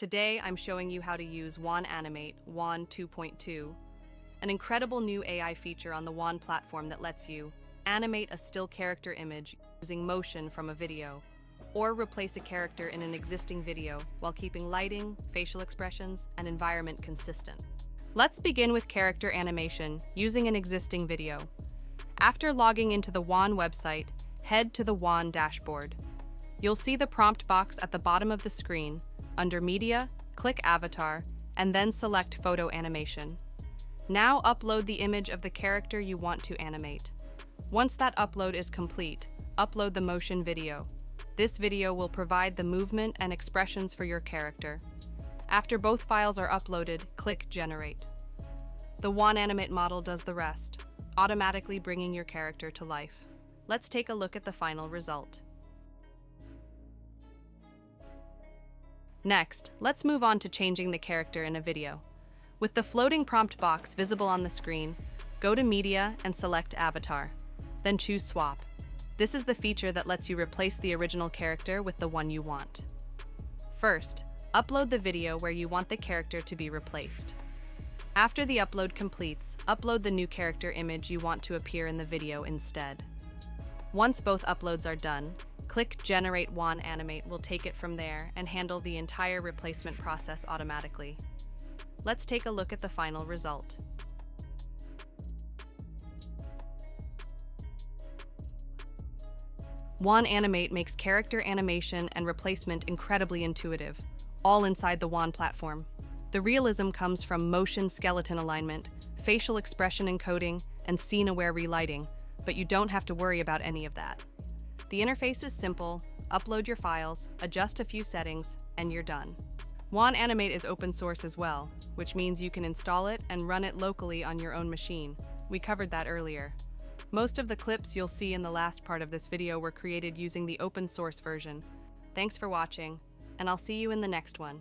Today, I'm showing you how to use Wan-Animate, Wan 2.2, an incredible new AI feature on the Wan platform that lets you animate a still character image using motion from a video, or replace a character in an existing video while keeping lighting, facial expressions, and environment consistent. Let's begin with character animation using an existing video. After logging into the Wan website, head to the Wan dashboard. You'll see the prompt box at the bottom of the screen. Under Media, click Avatar, and then select Photo Animation. Now upload the image of the character you want to animate. Once that upload is complete, upload the motion video. This video will provide the movement and expressions for your character. After both files are uploaded, click Generate. The Wan-Animate model does the rest, automatically bringing your character to life. Let's take a look at the final result. Next, let's move on to changing the character in a video. With the floating prompt box visible on the screen, go to Media and select Avatar. Then choose Swap. This is the feature that lets you replace the original character with the one you want. First, upload the video where you want the character to be replaced. After the upload completes, upload the new character image you want to appear in the video instead. Once both uploads are done, click Generate Wan-Animate will take it from there and handle the entire replacement process automatically. Let's take a look at the final result. Wan-Animate makes character animation and replacement incredibly intuitive, all inside the Wan platform. The realism comes from motion skeleton alignment, facial expression encoding, and scene-aware relighting, but you don't have to worry about any of that. The interface is simple, upload your files, adjust a few settings, and you're done. Wan-Animate is open source as well, which means you can install it and run it locally on your own machine. We covered that earlier. Most of the clips you'll see in the last part of this video were created using the open source version. Thanks for watching, and I'll see you in the next one.